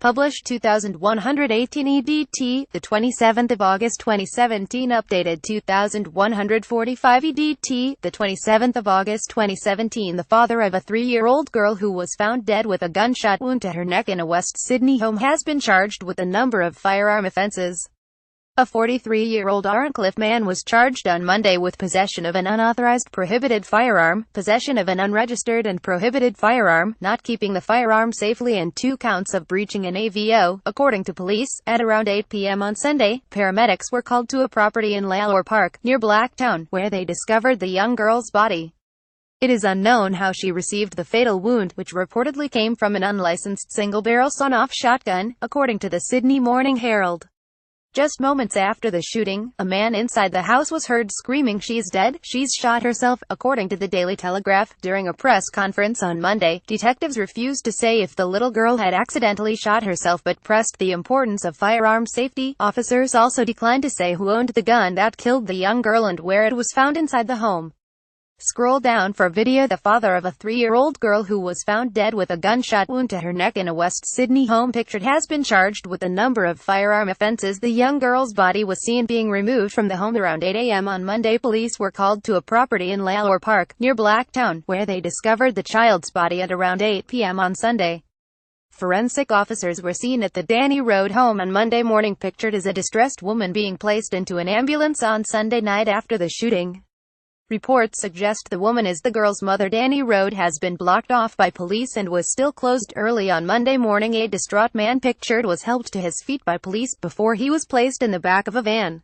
Published 2118 EDT, the 27th of August 2017. Updated 2145 EDT, the 27th of August 2017. The father of a 3-year-old girl who was found dead with a gunshot wound to her neck in a West Sydney home has been charged with a number of firearm offences. A 43-year-old Arncliffe man was charged on Monday with possession of an unauthorized prohibited firearm, possession of an unregistered and prohibited firearm, not keeping the firearm safely, and 2 counts of breaching an AVO, according to police. At around 8 p.m. on Sunday, paramedics were called to a property in Lalor Park, near Blacktown, where they discovered the young girl's body. It is unknown how she received the fatal wound, which reportedly came from an unlicensed single-barrel sawn-off shotgun, according to the Sydney Morning Herald. Just moments after the shooting, a man inside the house was heard screaming, "She's dead, she's shot herself," according to the Daily Telegraph. During a press conference on Monday, detectives refused to say if the little girl had accidentally shot herself but pressed the importance of firearm safety. Officers also declined to say who owned the gun that killed the young girl and where it was found inside the home. Scroll down for video. The father of a 3-year-old girl who was found dead with a gunshot wound to her neck in a West Sydney home pictured has been charged with a number of firearm offences. The young girl's body was seen being removed from the home around 8 a.m. on Monday. Police were called to a property in Lalor Park, near Blacktown, where they discovered the child's body at around 8 p.m. on Sunday. Forensic officers were seen at the Danny Road home on Monday morning, pictured as a distressed woman being placed into an ambulance on Sunday night after the shooting. Reports suggest the woman is the girl's mother. Danny Road has been blocked off by police and was still closed early on Monday morning. A distraught man pictured was helped to his feet by police before he was placed in the back of a van.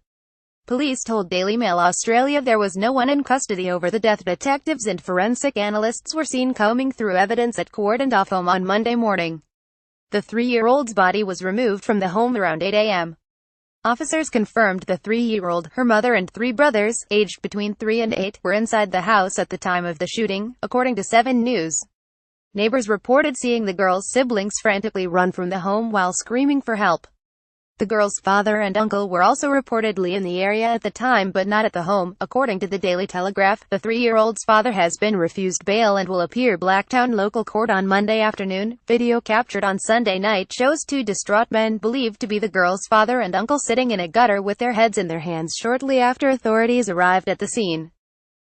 Police told Daily Mail Australia there was no one in custody over the death. Detectives and forensic analysts were seen combing through evidence at Cordendorf home on Monday morning. The 3-year-old's body was removed from the home around 8 a.m. Officers confirmed the 3-year-old, her mother and 3 brothers, aged between 3 and 8, were inside the house at the time of the shooting, according to 7 News. Neighbors reported seeing the girl's siblings frantically run from the home while screaming for help. The girl's father and uncle were also reportedly in the area at the time but not at the home, according to the Daily Telegraph. The 3-year-old's father has been refused bail and will appear Blacktown local court on Monday afternoon. Video captured on Sunday night shows 2 distraught men believed to be the girl's father and uncle sitting in a gutter with their heads in their hands shortly after authorities arrived at the scene.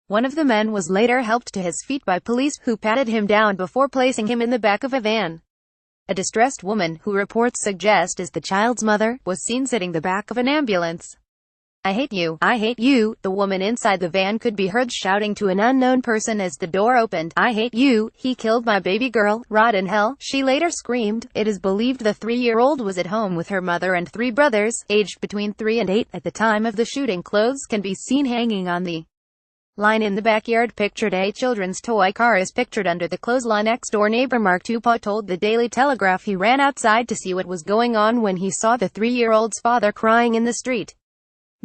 One of the men was later helped to his feet by police, who patted him down before placing him in the back of a van. A distressed woman, who reports suggest is the child's mother, was seen sitting the back of an ambulance. "I hate you, I hate you," the woman inside the van could be heard shouting to an unknown person as the door opened. "I hate you, he killed my baby girl, rot in hell," she later screamed. It is believed the 3-year-old was at home with her mother and 3 brothers, aged between 3 and 8, at the time of the shooting. Clothes can be seen hanging on the line in the backyard. Pictured a children's toy car is pictured under the clothesline. Next-door neighbor Mark Tupou told the Daily Telegraph he ran outside to see what was going on when he saw the 3-year-old's father crying in the street.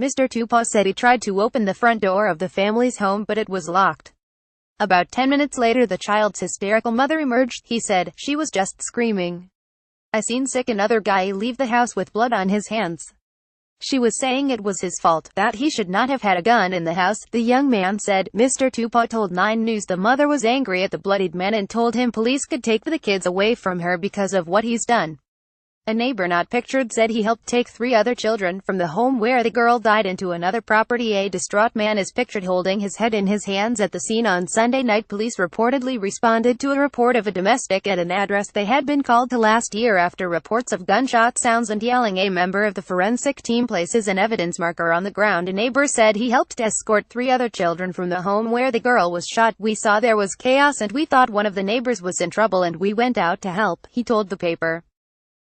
Mr. Tupou said he tried to open the front door of the family's home but it was locked. About 10 minutes later the child's hysterical mother emerged. He said, "She was just screaming. I seen sick another guy leave the house with blood on his hands. She was saying it was his fault, that he should not have had a gun in the house," the young man said. Mr. Tupou told 9 News the mother was angry at the bloodied man and told him police could take the kids away from her because of what he's done. A neighbor not pictured said he helped take 3 other children from the home where the girl died into another property. A distraught man is pictured holding his head in his hands at the scene on Sunday night. Police reportedly responded to a report of a domestic at an address they had been called to last year after reports of gunshot sounds and yelling. A member of the forensic team places an evidence marker on the ground. A neighbor said he helped escort 3 other children from the home where the girl was shot. "We saw there was chaos and we thought one of the neighbors was in trouble and we went out to help," he told the paper.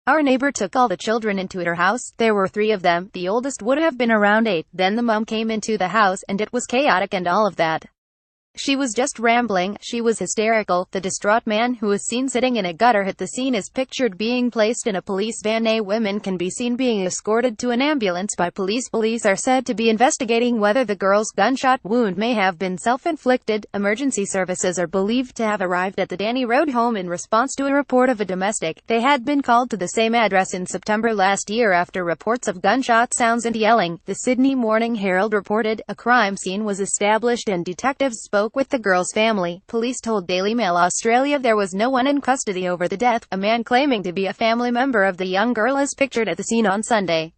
"Our neighbor took all the children into her house. There were 3 of them. The oldest would have been around 8. Then the mom came into the house, and it was chaotic and all of that. She was just rambling. She was hysterical." The distraught man, who was seen sitting in a gutter at the scene, is pictured being placed in a police van. A woman can be seen being escorted to an ambulance by police. Police are said to be investigating whether the girl's gunshot wound may have been self-inflicted. Emergency services are believed to have arrived at the Danny Road home in response to a report of a domestic. They had been called to the same address in September last year after reports of gunshot sounds and yelling. The Sydney Morning Herald reported a crime scene was established and detectives spoke spoke with the girl's family. Police told Daily Mail Australia there was no one in custody over the death. A man claiming to be a family member of the young girl is pictured at the scene on Sunday.